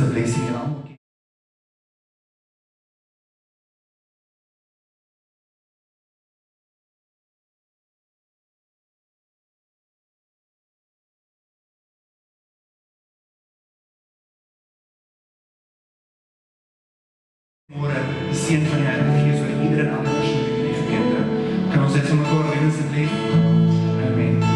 a blessing and I'm looking môre die seën van die Heilige Gees oor ieder en ander persoon in die gemeente. Kan ons dit vir mekaar doen asseblief? Amen.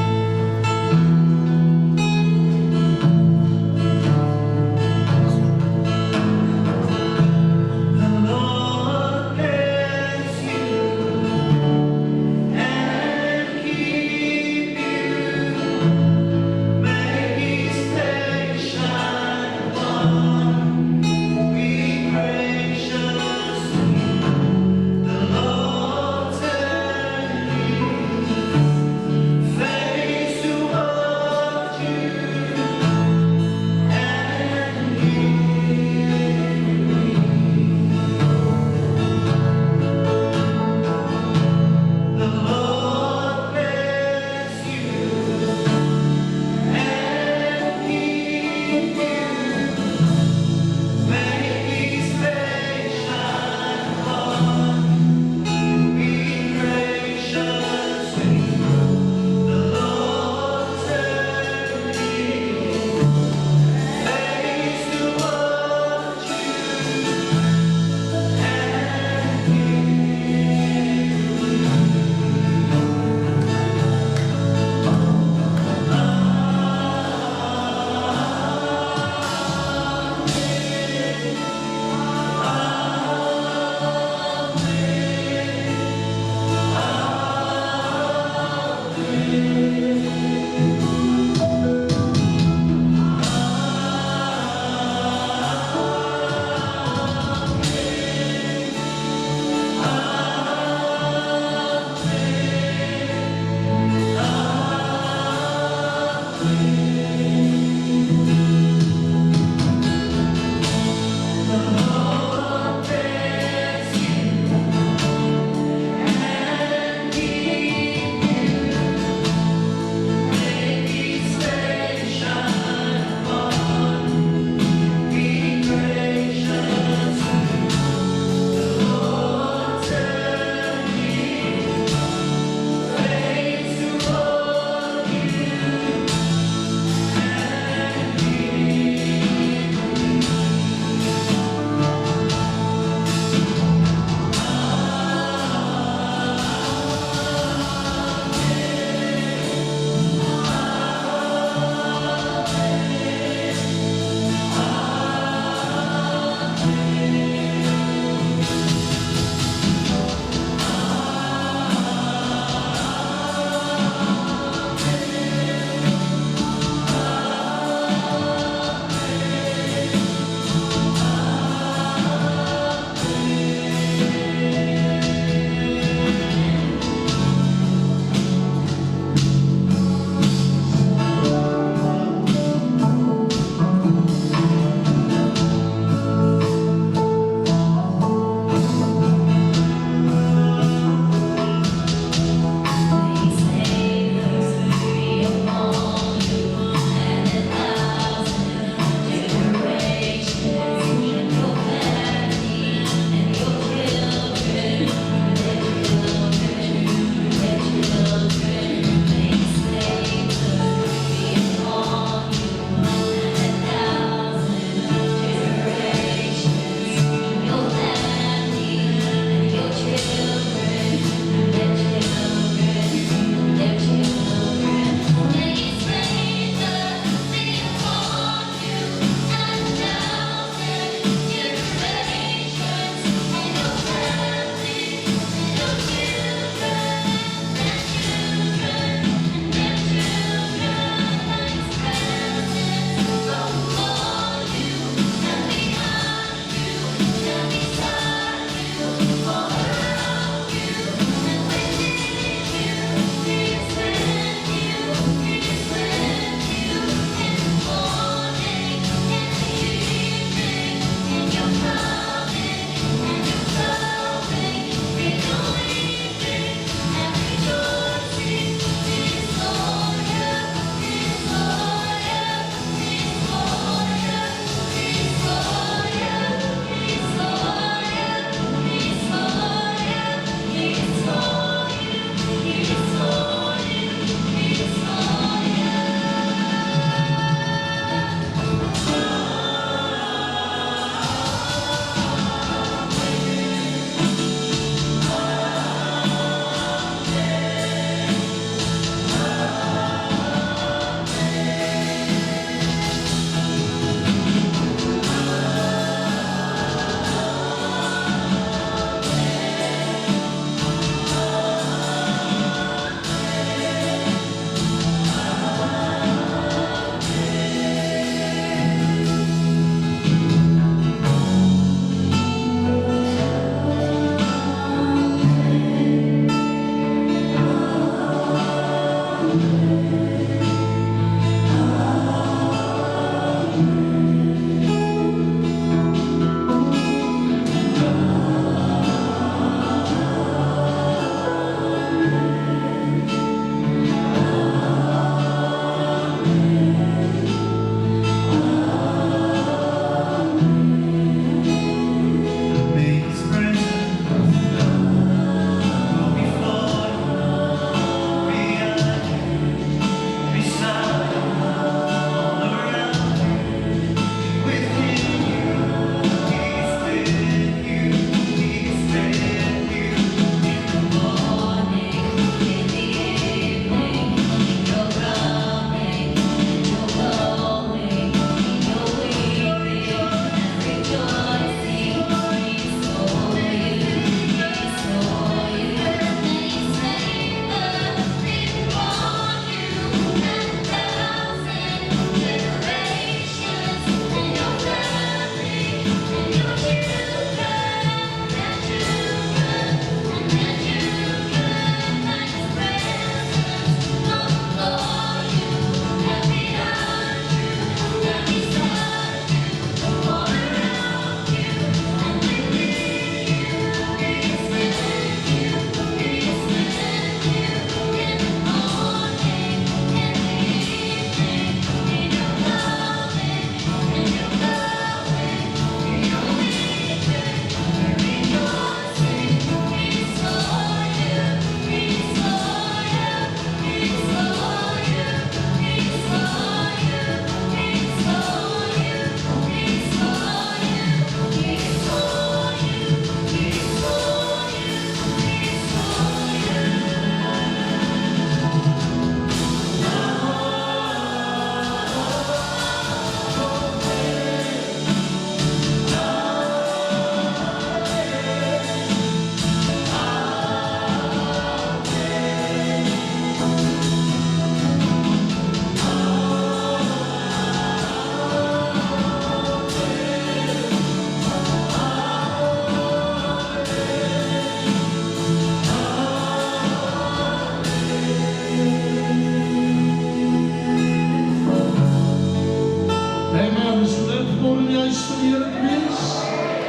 vanmorgen in die huis van die Here te wees.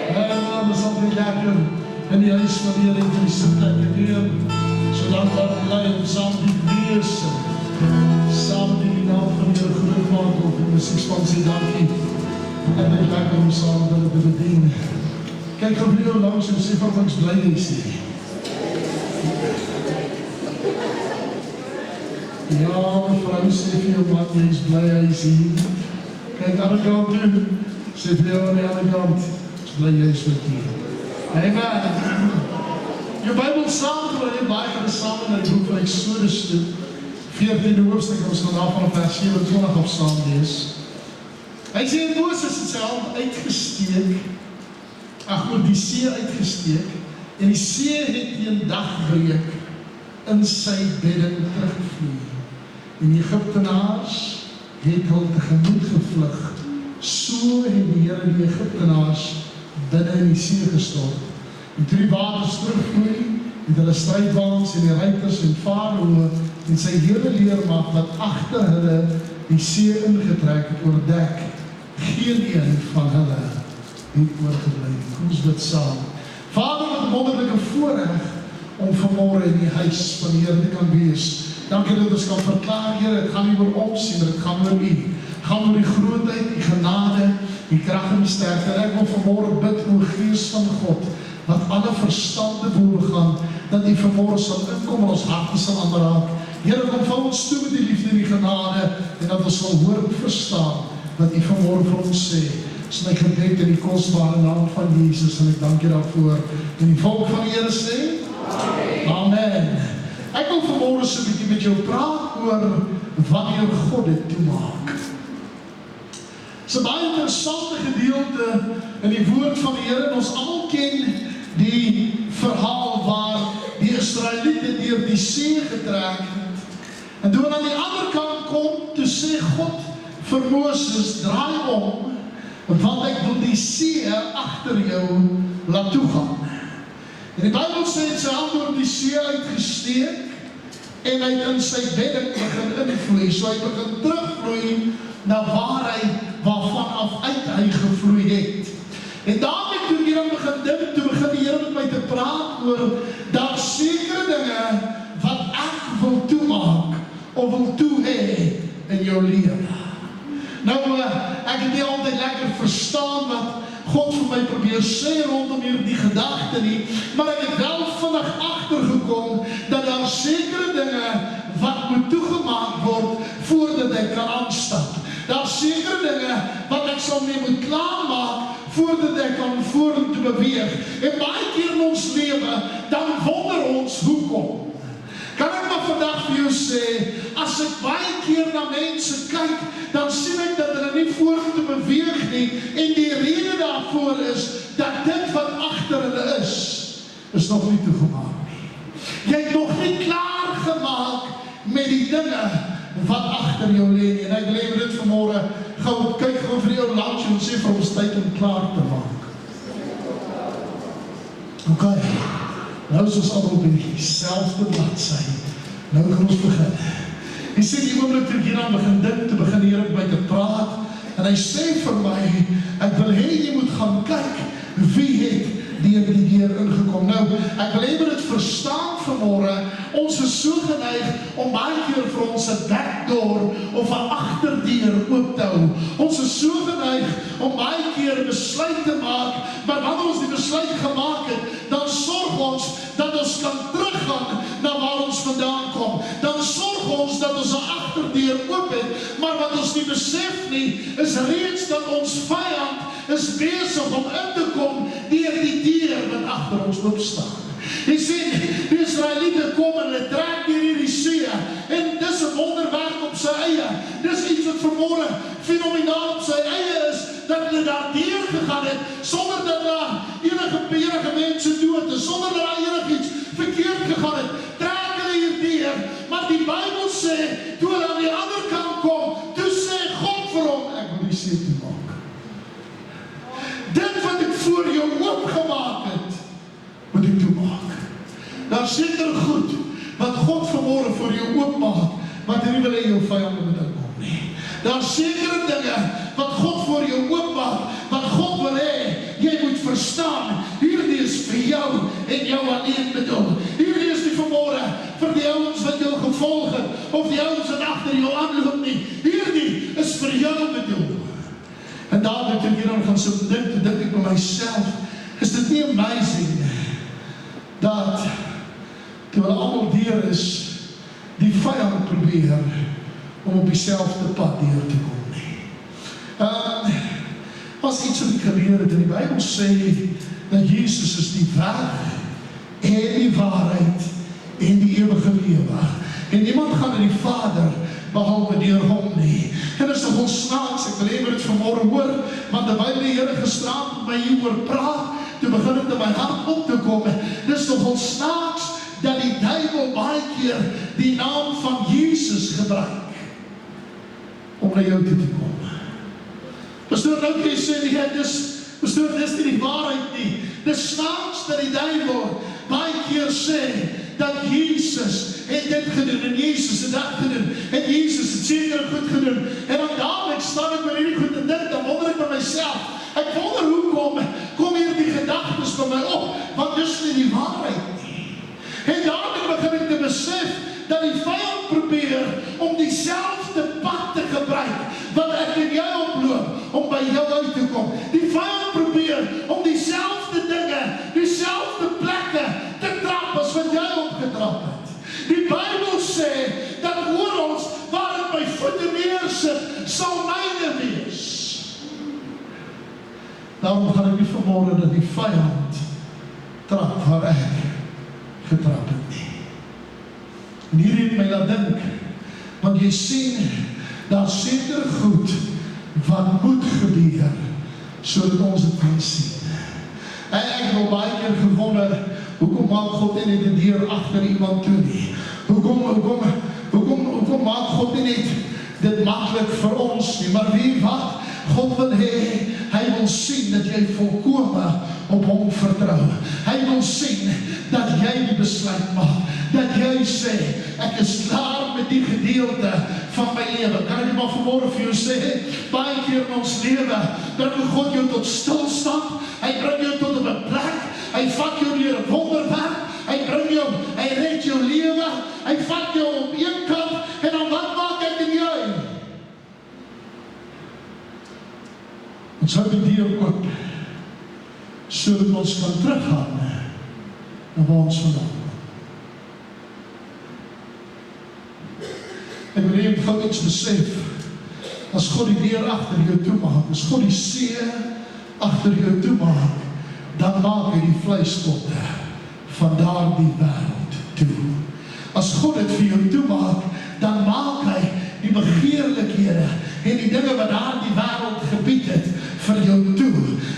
En dat is altijd lekker in die huis van die Here en die sitplek te weer. Zodat daar bly om saam die wees. Saam die naam van die Here groot maak op die musiekspan sê dankie. En dit lekker om saam hulle te bedien. Kyk gou vir jou langs en sê van ons bly jy sê. Ja, vrou sê vir jou man, jy is bly hy is hier. Kyk aan die kant toe, sê vir jou aan die andere kant, bly jy is met hier. Amen. Jou Bijbel saamgeleid, baie gaan saam in die boek van Exodus toe, 14de hoofstuk, ons gaan af van vers 27 op saam lees. Hy sê, Moses het sy hand uitgesteek, oor die see uitgesteek, en die see het teen dagbreek in sy bedding terugvloei. En die Egyptenaars het hul tegemoet gevlug. So het die Here die Egyptenaars binne in die see gestort. En toe die waters terugvloei, het hulle strijdwaans en die ruiters en Farao en sy hele leermacht wat agter hulle die see ingetrek het oordek. Geen een van hulle het oorgebleef. Kom ons bid saam. Vader, wat 'n wonderlike voorreg om vanmorgen in die huis van die Here te kan wees. Dankie dat ons kan verklaar, Here, het gaan nie oor ons nie, maar het gaan oor U. Het gaan oor die grootheid, die genade, die krag en die sterkte. En ek wil vanmorgen bid, o Gees van God, wat alle verstande voorgaan, dat U vanmorgen sal inkom en ons harte sal aanraak. Here, kom van ons toe met die liefde en die genade, en dat ons sal hoor en verstaan, wat U vanmorgen vir ons sê. Dis my gebed in die kostbare naam van Jesus, en ek dank U daarvoor. En die volk van die Here sê, Amen. Ek wil vanmorgen so 'n bietjie met jou praat oor wanneer God dit toemaak. Dis 'n baie interessante gedeelte in die woord van die Here. Ons almal ken die verhaal waar die Israeliete deur die see getrek het. En toe aan die ander kant kom, toe sê God vir Moses, draai om, want ek wil die see agter jou laat toegaan. En die Bijbel sê, het sy hand oor die see uitgesteek, en hy in sy bedding begin invloei, so hy begin terugvloei, na waarvan af uit hy gevloei het. En daarmee toe ek dan begin dink, toe begin die Here met my te praat oor, daar sekere dinge, wat ek wil toemaak, of wil toe hê in jou lewe. Nou, ek het nie altyd lekker verstaan wat God vir my probeer sê rondom hierdie gedagte nie, maar ek het wel vinnig agtergekom dat daar sekere dinge wat moet toegemaak word voordat ek kan aanstap. Daar sekere dinge wat ek sal mee moet klaarmaak voordat ek kan vorentoe beweeg. En baie keer in ons lewe, dan wonder ons hoekom. Kan ek maar vandag vir jou sê, as ek baie keer na mense kyk, dan sien ek dat hulle nie vorentoe beweeg nie, en die rede daarvoor is, dat dit wat agter hulle is nog nie toegemaak nie. Jy het nog nie klaar gemaak met die dinge wat agter jou lê nie. En ek wil dit vanmorgen gou kyk gou vir jou langs en sê vir ons tyd om klaar te maak. Ok, nou is ons allemaal by die selfde bladsy. Nou gaan ons begin. Hy sê die oomblik toe ek hieraan begin dink, toe begin die Here met my te praat, en hy sê vir my, ek wil hê jy moet gaan kyk, wie het deur die deur ingekom. Nou, ek wil hê jy moet dit verstaan vanmorgen, ons is so geneig om baie keer vir ons 'n backdoor of 'n agterdeur oop te hou. Ons is so geneig om baie keer 'n besluit te maak, maar wanneer ons die besluit gemaak het, dan sorg ons dat ons kan teruggaan na waar ons vandaan kom. Dan sorg ons dat ons 'n agterdeur oop het, maar wat ons nie besef nie, is reeds dat ons vyand is besig om in te kom deur die deur wat agter ons oop staan. Jy sien, die Israeliete kom en hulle trek deur hierdie see, en dis 'n wonderwerk op sy eie. Dis iets wat vanmorgen fenomenaal op sy eie is, dat hulle daar deur gegaan het, sonder dat daar enige mense dood is, sonder dat daar enigiets verkeerd gegaan het, trek hulle hier deur, maar die Bijbel sê, toe hulle aan die ander kant kom, toe sê God vir hom, ek wil die see toemaak. Dit wat ek voor jou oopgemaak het, moet ek toemaak. Daar seker goed, wat God vanmorgen voor jou oopmaak, wat hy nie wil hê jou vyande moet inkom nie. Daar sekere dinge, wat God voor jou oopmaak, alleen bedoel. Hierdie is nie vanmôre vir die ouens wat jou gevolg het, of die ouens wat agter jou aanloop nie. Hierdie is vir jou bedoel. En daarom toe ek hieran gaan so dink ek by myself, is dit nie amazing dat toe hulle almal deur is, die vyand probeer om op dieselfde pad deur te kom nie. As iets wat gebeur het, en die Bybel sê dat Jesus is die weg en die waarheid en die ewige lewe. En niemand gaan na die Vader behalwe deur hom nie. En dit is nogal snaaks, ek wil hê moet dit vanmôre hoor, want terwyl die Here gisterand met my hieroor praat, toe begin dit in my hart op te kom. Dit is nogal snaaks dat die duiwel baie keer die naam van Jesus gebruik om na jou toe te kom. Pastoor Loukie sê nie, pastoor, dis nie die waarheid nie. Dis snaaks dat die duiwel baie keer sê dat Jesus het dit gedoen en Jesus het dat gedoen en Jesus het seker goed gedoen. En dan dadelijk staan ek met hierdie goed en dit, dan wonder ek by myself, ek wonder hoe kom hier die gedagtes by my op, want dis nie die waarheid nie. En dadelijk begin ek te besef dat die vyand probeer om dieselfde pad te gebruik wat ek en jy oploop om by jou uit te kom. Die vyand probeer om dieselfde dinge, dieselfde plekke te trap as wat jy opgetrap het. Die Bybel sê dat oral waar ek my voete neersit, sal myne wees. Daarom gaan ek nie vanmôre dat die vyand trap waar ek getrap het nie. En hier het my laat dink, want jy sien, daar seker goed wat moet gebeur, sodat ons het kan sien. En ek wil baie keer gewonder, hoekom maak God nie die deur agter iemand toe nie? Hoekom maak God nie dit maklik vir ons nie? Maar wie wat? God wil hê, hy wil sien dat jy volkome op hom vertrou. Hy wil sien dat jy die besluit maak, dat jy sê, ek is klaar met die gedeelte van my lewe. Kan ek maar vanmôre vir jou sê, baie keer in ons lewe, bring God jou tot stilstand, hy bring jou tot 'n plek, hy vat jou deur 'n wonderwerk, hy bring jou, hy red jou lewe, hy vat jou op een kant, en dan wat maak ek en jy? Ons hou die deur oop, sodat ons kan teruggaan na waar ons vandaan kom. Ek wil hier gou iets besef, as God die deur agter jou toemaak, as God die see agter jou toemaak, dan maak hy die vleispotte van daardie wêreld toe. As God dit vir jou toemaak, dan maak hy die begeerlikhede en die dinge wat daardie wêreld gebied het, vir jou toe.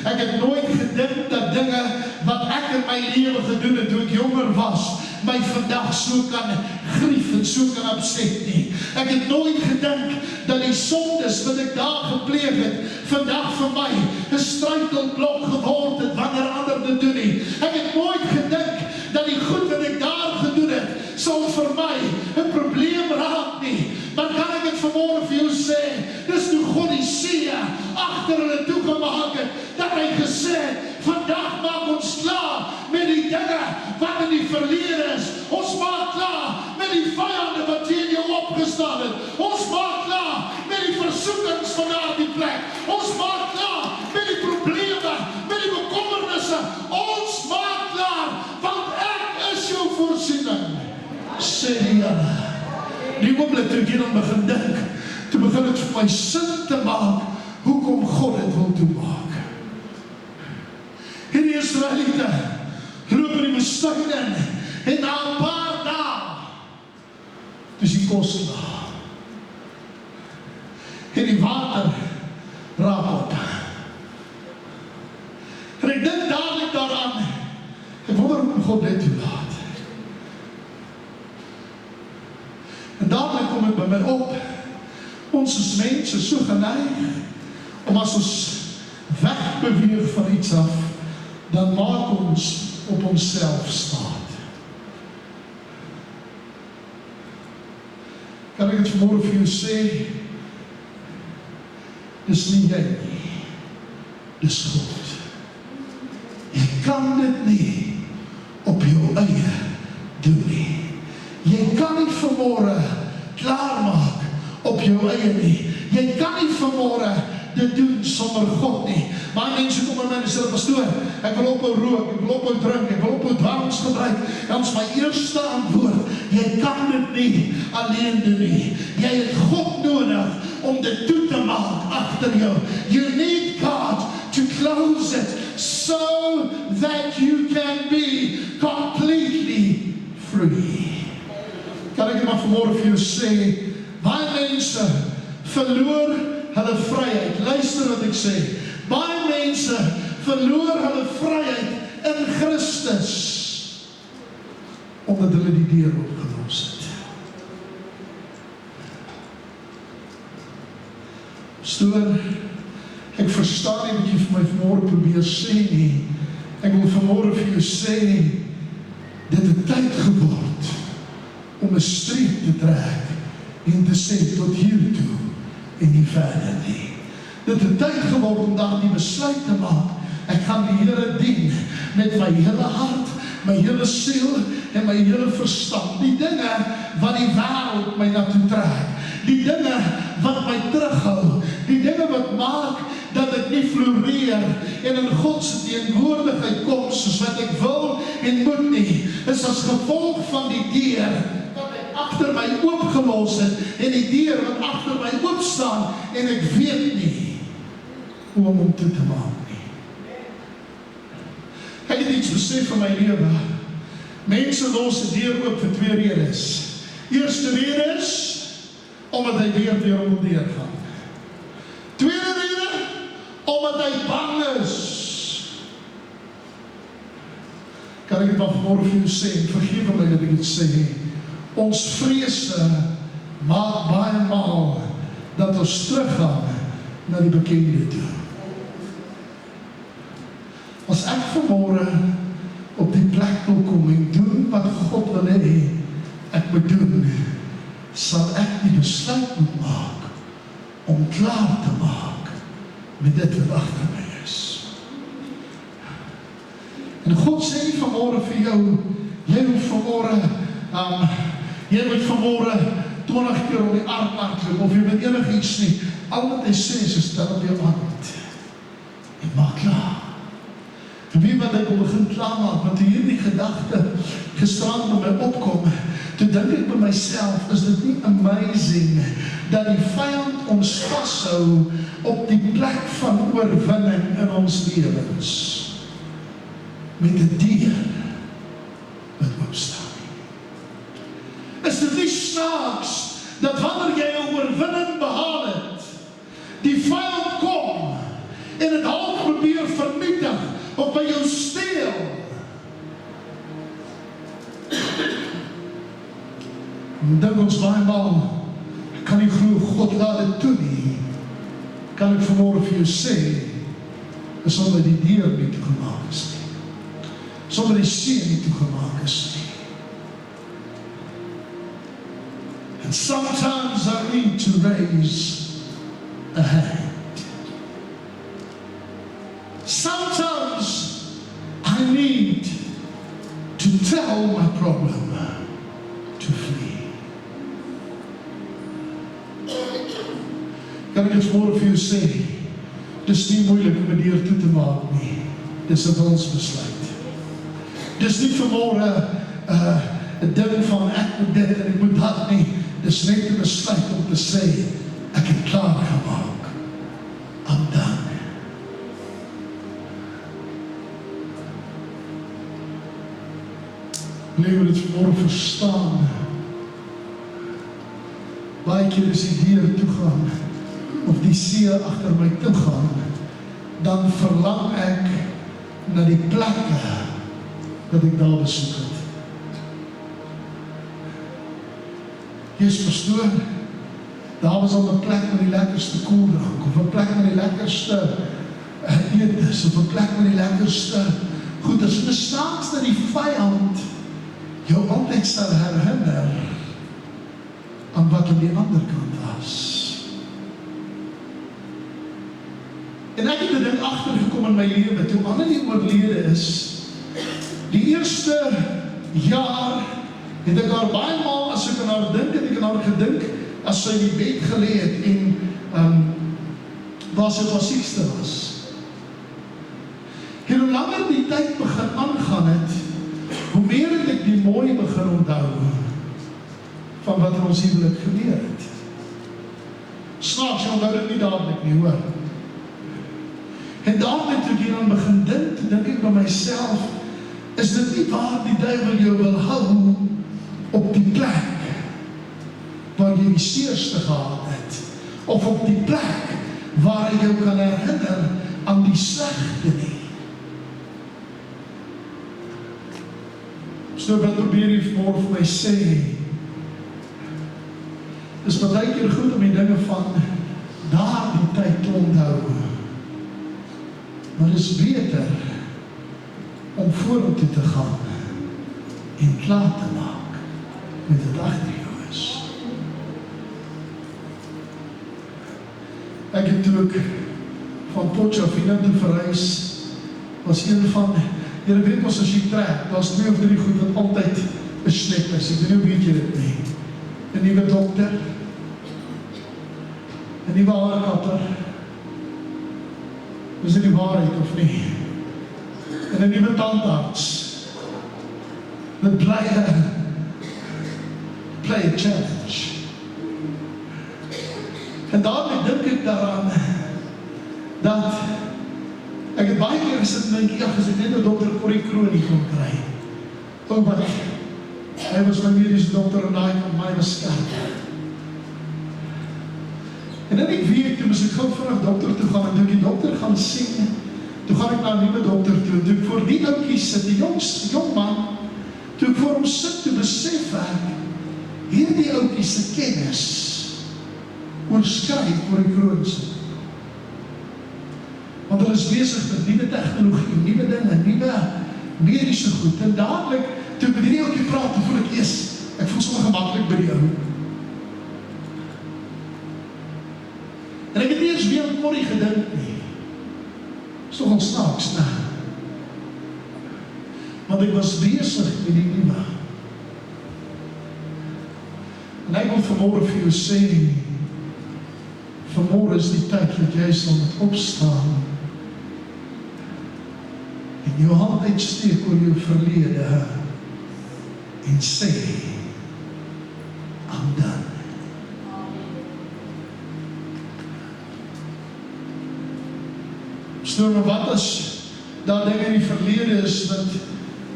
Ek het nooit gedink dat dinge wat ek in my lewe gedoen het, toe ek jonger was, my vandag so kan grief en so kan opset nie. Ek het nooit gedink dat die sondes wat ek daar gepleeg het, vandag vir my 'n struikelblok geword het, wanneer ander dit doen nie. Ek het nooit gedink dat die goed wat ek daar gedoen het, sal vir my 'n probleem raak nie. Maar kan ek dit vanmôre vir jou sê, dis toe God die see agter hulle toegemaak het, dat hy gesê het, vandag maak ons klaar met die dinge wat in die verlede is. Ons maak klaar met die vyande wat teen jou opgestaan het. Ons maak klaar met die versoekings van daardie plek. Ons maak klaar met die probleme, met die bekommernisse. Ons maak klaar, want ek is jou voorsiening, sê die Here. Die oomblik toe ek hieran begin dink, toe begin het vir my sin te maak, hoekom God dit wil toemaak. Hierdie Israeliete loop in die woestyn in, en na 'n paar dae, dis die kos klaar. En die water raak op. En ek dink dadelik daaraan, ek wonder hoe God dit toelaat. En dadelik kom het by my op, ons is mense so geneig, om as ons wegbeweeg van iets af, dan maak ons op onsself staat. Kan ek het vanmôre vir jou sê, dis nie jy nie, dis God. Jy kan dit nie op jou eie vanmôre klaarmaak op jou eie nie. Jy kan nie vanmôre dit doen sonder God nie. Baie mense kom by my en sê, pastoor, ek wil ophou rook, ek wil ophou drink, ek wil ophou dwelms gebruik. Dan is my eerste antwoord, jy kan dit nie alleen doen nie. Jy het God nodig om dit toe te maak agter jou. You need God to close it so that you can be completely free. Kan ek maar vanmôre vir jou sê, baie mense verloor hulle vryheid. Luister wat ek sê. Baie mense verloor hulle vryheid in Christus omdat hulle die deur opgelos het. Pastoor, ek verstaan nie wat jy vir my vanmôre probeer sê nie. Ek wil vanmôre vir jou sê, dit het tyd geword om 'n streep te trek en te sê tot hier toe en nie verder nie. Dit het tyd geword om daar die besluit te maak. Ek gaan die Here dien met my hele hart, my hele siel en my hele verstand. Die dinge wat die wêreld my na toe trek, die dinge wat my terughou, die dinge wat maak dat ek nie floreer en in God se teenwoordigheid kom soos wat ek wil en moet nie, is as gevolg van die deur wat ek agter my oopgelos het en die deur wat agter my oop staan en ek weet nie hoe om hom toe te maak nie. Ek het iets besef van my lewe. Mense los die deur oop vir twee redes. Eerste rede is omdat hy weer hom wil deurgaan. Tweede rede, omdat hy bang is. Kan ek dit maar vanmôre vir jou sê, vergewe my dat ek dit sê, ons vrese maak baie maal dat ons teruggaan na die bekende toe. As ek vanmôre op die plek wil kom en doen wat God wil hê ek moet doen, sal ek die besluit moet maak om klaar te maak met dit wat agter my is. En God sê nie vanmôre vir jou, jy moet vanmôre jy moet vanmôre 20 keer op die arm hardloop of jy moet enigiets nie. Al wat hy sê is stel op jou hand en maak klaar. En wie wat ek wil begin klaarmaak, want hierdie gedagte gisterand by my opkom, toe dink ek by myself, is dit nie amazing dat die vyand ons vashou op die plek van oorwinning in ons lewens met 'n deur wat oopstaan. Is dit nie snaaks dat wanneer jy 'n oorwinning behaal het, die vyand kom en dit half probeer vernietig of by jou steel. Dink ons baie maal, ek kan nie glo God laat dit toe nie. Kan ek vanmôre vir jou sê, is omdat die deur nie toegemaak is nie. Sonder die see nie toegemaak is nie. And sometimes I need to raise a hand. Sometimes I need to tell my problem to flee. Kan ek dit môre vir jou sê, dis nie moeilik om 'n deur toe te maak nie. Dis 'n wilsbesluit. Dis nie vanmôre 'n ding van ek moet dit en ek moet dat nie. Dis net 'n besluit om te sê, ek het klaar gemaak. I'm done. Nee, wil dit vanmôre verstaan. Baie keer as die deur toe gaan, of die see agter my toe gaan, dan verlang ek na die plekke wat ek daar besoek het. Jesus pastoor, daar was al 'n plek met die lekkerste koeldrank, of 'n plek met die lekkerste eetes, of 'n plek met die lekkerste goed. As bestaans dat die vyand jou altyd sal herinner aan wat aan die ander kant was. En ek het 'n ding agtergekom in my lewe, toe Annelie oorlede is, die eerste jaar het ek haar baie maal, as ek aan haar dink, het ek aan haar gedink, as sy in die bed gelê het, en waar sy op haar siekste was. En hoe langer die tyd begin aangaan het, hoe meer het ek die mooi begin onthou, van wat in ons huwelik gebeur het. Snaaks, jy onthou dit nie dadelik nie, hoor. En daarmee toe ek hieraan begin dink ek by myself, is dit nie waar die duiwel jou wil hou op die plek waar jy die seerste gehad het, of op die plek waar hy jou kan herinner aan die slegte nie. So wat probeer jy vanmorgen vir my sê, is baie keer goed om die dinge van daar die tyd te onthou, maar het is beter om vorentoe te gaan en klaar te maak met het agter jou is. Ek het toe ek van Potchefstroom toe verhuis, was een van, julle weet ons as jy trek, daar is 2 of 3 goed wat altyd besmet is, ek weet nie hoe weet jy dit nie. 'n nuwe dokter, 'n nuwe haarkapper, is dit die waarheid of nie? En 'n nuwe tandarts, dit bly 'n challenge. En daarmee dink ek daaraan, dat ek het baie keer gesit en dink, as ek net 'n dokter Corrie Kroon nie kon kry, wat, hy was my mediese dokter en hy van my was skerp. En in die week, toe moes ek gou vinnig dokter toe gaan, en toe ek die dokter gaan sien, toe gaan ek na 'n nuwe dokter toe, toe ek voor die oukie sit, die jong man, toe ek voor hom sit, toe besef ek, hierdie oukie se kennis, oorskry voor die kroonse. Want hulle is besig met nuwe tegnologie, nuwe dinge, nuwe medische goed, en dadelijk, toe ek met die oukie praat, toe voel ek ek voel so gemakkelijk by die ou. En ek het eers weer aan Corrie gedink nie. Is toch al snaaks, ne? Want ek was besig met die nuwe. En ek wil vanmorgen vir jou sê, vanmorgen is die tyd dat jy sal moet opstaan en jou hand uitsteek oor jou verlede en sê, I'm done. Maar wat as daar dinge in die verlede is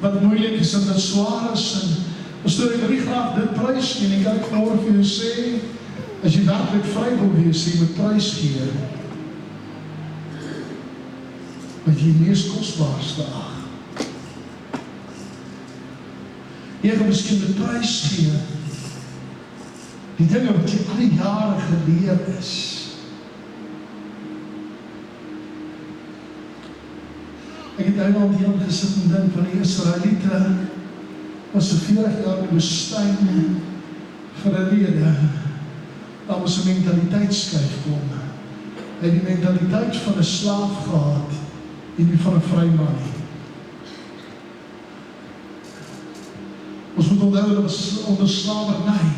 wat moeilik is en wat swaar is, en pastoor, ek wil nie graag dit prys gee, en ek kan vanmorgen vir jou sê, as jy werkelijk vry wil wees, jy moet prys gee, wat jy mees kostbaarste ag. Jy gaan miskien met prys gee, die dinge wat jy al die jare geleer is. Ek het eendag hier gesit en dink van die Israeliete was 40 jaar in die woestyn vir 'n rede. Daar moes 'n mentaliteitsskuif kom. Hy het die mentaliteit van 'n slaaf gehad en nie van 'n vry man nie. Ons moet onthou, dat was onder slavernij.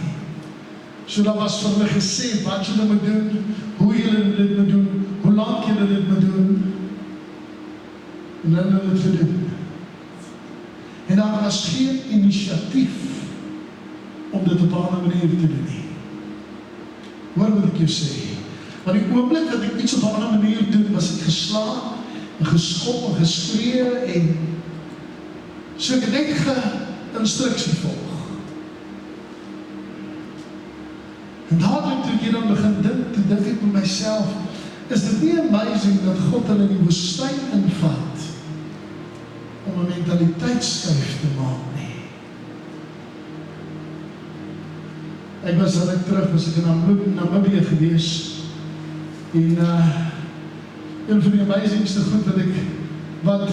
So dat was vir hulle gesê wat julle moet doen, hoe julle dit moet doen, hoe lang julle dit moet doen. En dan hulle het gedoen. En daar was geen initiatief om dit op 'n ander manier te doen nie. Hoor wat ek jou sê. Want die oomblik dat ek iets op 'n ander manier doen, was ek geslaan, en geskop, en geskree, en so ek het net instruksie volg. En dadelijk toe ek hier dan begin dink, toe dink ek by myself, is dit nie amazing dat God hulle in die woestyn invat, om 'n mentaliteitsskuif te maak nie. Ek was al terug, was ek in Namibië gewees, en een van die amazingste goed wat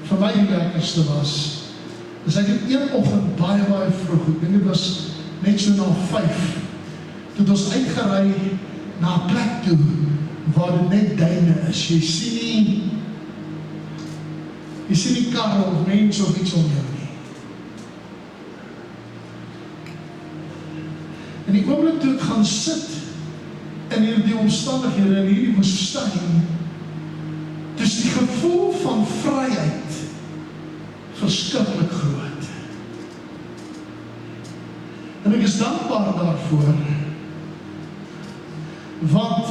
vir my die lekkerste was, is ek het een oggend baie vroeg, ek dink dit was net so na 5, toe ons uitgery na 'n plek toe, waar dit net duine is. Jy sien nie karre of mense of iets om jou nie. En die oomblik toe ek gaan sit in hierdie omstandighede in hierdie woestyn, dus die gevoel van vryheid verskriklik groot. En ek is dankbaar daarvoor, want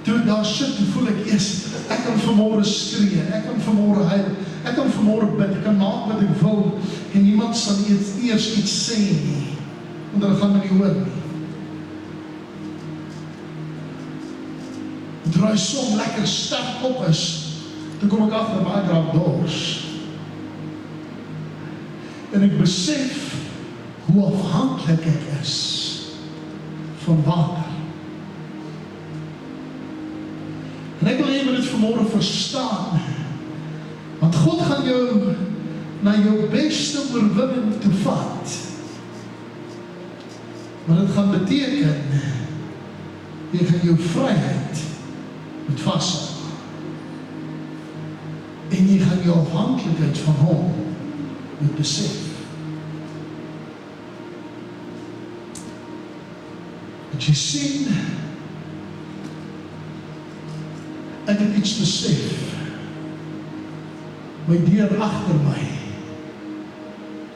toe ek daar sit, toe voel ek eers, ek kan vanmôre skree, ek kan vanmôre huil, ek kan vanmôre bid, ek kan maak wat ek wil, en niemand sal eers iets sê nie, want hulle gaan my nie hoor nie. Toe hy som lekker sterk op is, toe kom ek agter, maar ek raak dors. En ek besef hoe afhanklik ek is van water. En ek wil hê jy moet dit vanmôre verstaan, want God gaan jou na jou beste oorwinning toe vat. Maar dit gaan beteken, jy gaan jou vryheid moet vashou. En jy gaan jou afhanklikheid van hom moet besef. Want jy sien, ek het iets besef. My deur agter my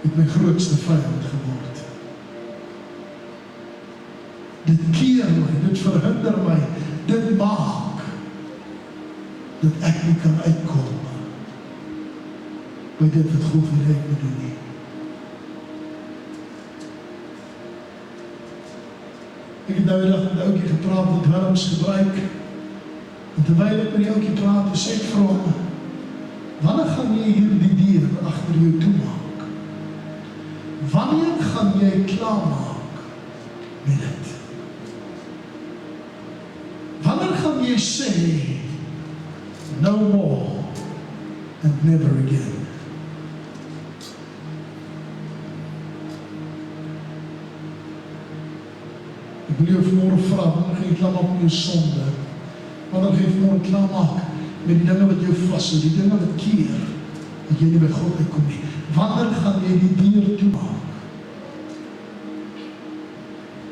het my grootste vyand geword. Dit keer my, dit verhinder my, dit maak dat ek nie kan uitkom by dit wat God vir ek moet doen nie. Ek het nou eendag met die oukie gepraat, wat dwelms gebruik, en terwyl ek met die oukie praat, sê ek vir hom, wanneer gaan jy hierdie deur agter jou toemaak? Wanneer gaan jy klaarmaak met dit? Wanneer gaan jy sê, no more and never again? Ek wil jou vanmôre vra, wanneer gaan jy klaarmaak met jou sonde? Wanneer gaan jy vanmôre klaarmaak met die dinge wat jou vashou, die dinge wat keer, dat jy nie by God uitkom nie? Wanneer gaan jy die deur toemaak?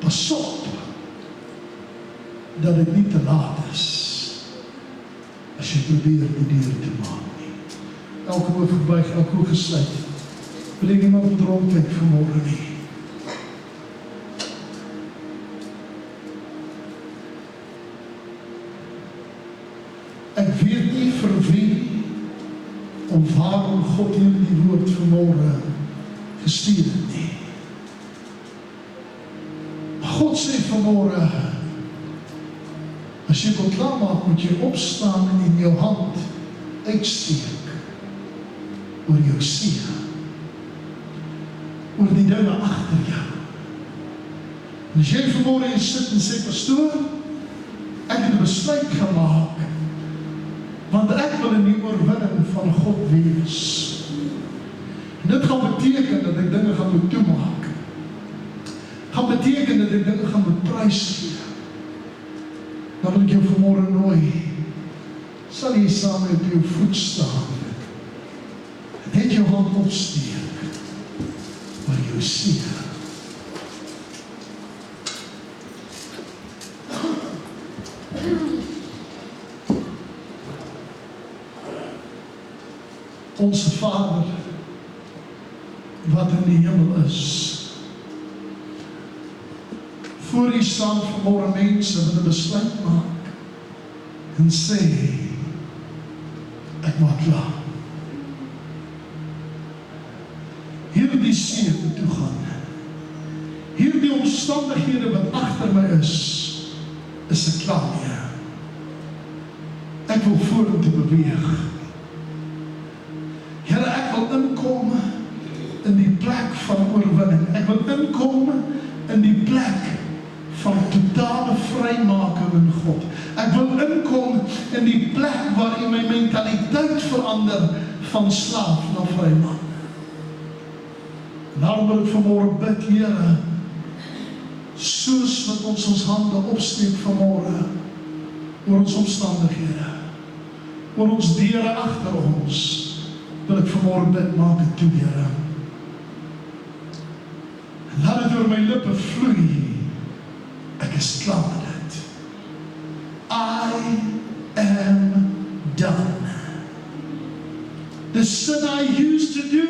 Pas op, dat dit nie te laat is, as jy probeer die deur te maak nie. Elke oog verbuig, elke oog gesluit. Wil jy niemand moet rondkyk vanmôre nie. Ek weet nie vir wie of waarom God hierdie woord vanmôre gestuur het nie. God sê vanmôre, as jy wil klaarmaak, moet jy opstaan en in jou hand uitsteek oor jou see, oor die dinge agter jou. En as jy vanmôre hier sit en sê, pastoor, ek het 'n besluit gemaak, want ek wil in die oorwinning van God wees. En dit gaan beteken dat ek dinge gaan moet toemaak. Gaan beteken dat ek dinge gaan moet prys gee. Dan wil ek jou vanmôre nooi, sal jy saam met jou voet staan, en net jou hand opsteek, waar jou see. Onze Vader, wat in die hemel is, voor U staan vanmôre mense wat 'n besluit maak en sê, ek maak klaar. Hierdie see moet toe gaan. Hierdie omstandighede wat agter my is ek klaar mee. Ek wil vorentoe beweeg. Here, ek wil inkom in die plek van oorwinning. Ek wil inkom in die plek van totale vrymaking in God. Ek wil inkom in die plek waar U my mentaliteit verander van slaaf na vryman. Daarom wil ek vanmôre bid, Here, soos wat ons hande opsteek vanmôre oor ons omstandighede, oor ons deure agter ons, wil ek vanmôre bid, maak dit toe, Here. En laat dit oor my lippe vloei, ek is klaar met dit. I am done. The sin I used to do,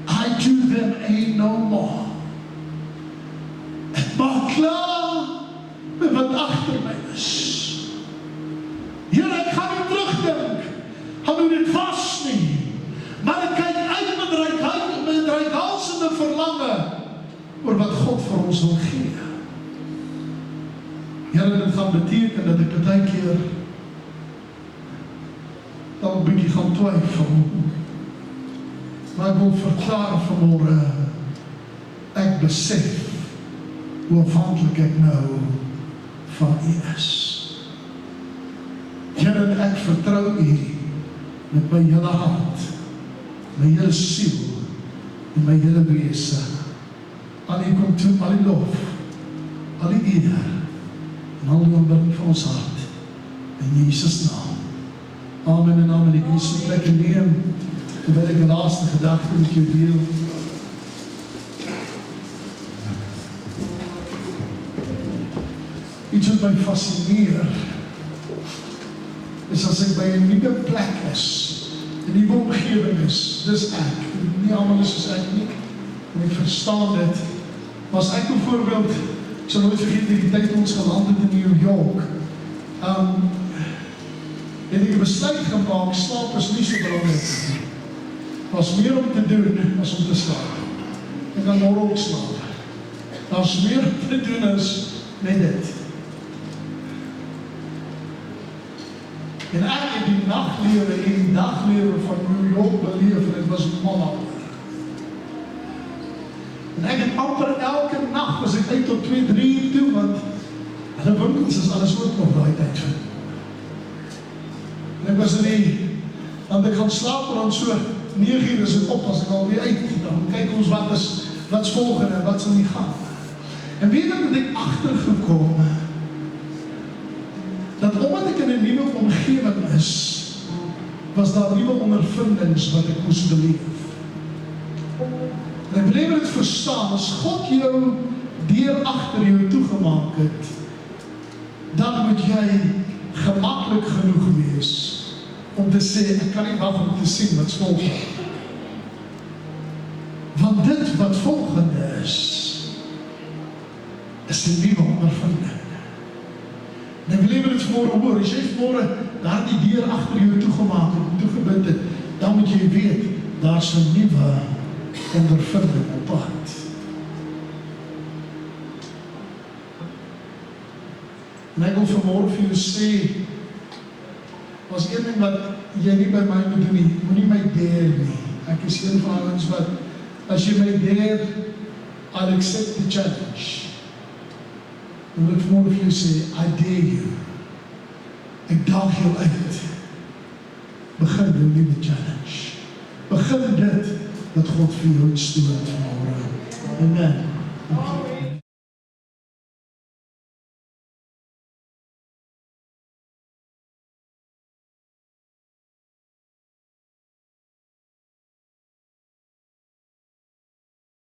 I do them no more. Ek maak klaar met wat agter my is. Here, ek gaan nie terugdink aan hoe dit was nie, maar ek kyk uit met reikhalsende verlange oor wat God vir ons wil gee. Here, dit gaan beteken dat ek baie keer dan 'n bietjie gaan twyfel. Maar ek wil verklaar vanmôre, ek besef hoe afhanklik ek nou van U is. Here, ek vertrou U met my hele hart, my hele siel en my hele wese. Al U kom toe, al die lof, al die eer en al die aanbidding van ons hart. In Jesus naam. Amen en amen. Ek kies die plek neem, terwyl ek die laaste gedagte met jou deel. Iets wat my fascineer, is as ek by 'n nuwe plek is, 'n nuwe omgewing is, dis ek, nie almal is soos ek nie, en ek verstaan dit, maar as ek bijvoorbeeld, ek sal nooit vergeet die tyd ons geland het in New York, het ek 'n besluit gemaak, slaap is nie so belangrik nie. Was meer om te doen as om te slaap. Ek kan môre ook slaap. Daar's meer om te doen as net dit. En ek het die nachtlewe en die daglewe van New York beleef en dit was mama. En ek het amper elke nacht was ek uit tot 2-3 uur toe, want hulle winkels is alles ook nog daai tyd vind. En ek was in die, want ek gaan slaap en dan so 9 uur is ek op, as ek alweer uit, dan kyk ons wat's volgende en wat sal nie gaan. En weet ek agtergekom, dat omdat ek in 'n nuwe omgewing is, was daar nuwe ondervindings wat ek moes beleef. En ek beleef dit verstaan, as God jou deur agter jou toegemaak het, dan moet jy gemaklik genoeg wees om te sê, ek kan nie wag om te sien wat volgende. Want dit wat volgende is 'n nuwe ondervinding. En ek beleef dit vanmôre hoor, as jy vanmôre daar die deur agter jou toegemaak het en toegebind het, dan moet jy weet, daar's 'n nuwe ondervinding op pad. En ek wil vanmôre vir jou sê, as een ding wat jy nie by my moet doen nie, moenie my dare nie. Ek is een van ons wat, as jy my dare, I'll accept the challenge. En wil ek vanmôre vir jou sê, I dare you. Ek daag jou uit. Begin jou nuwe challenge. Begin dit wat God vir jou instoot vanmôre. Amen.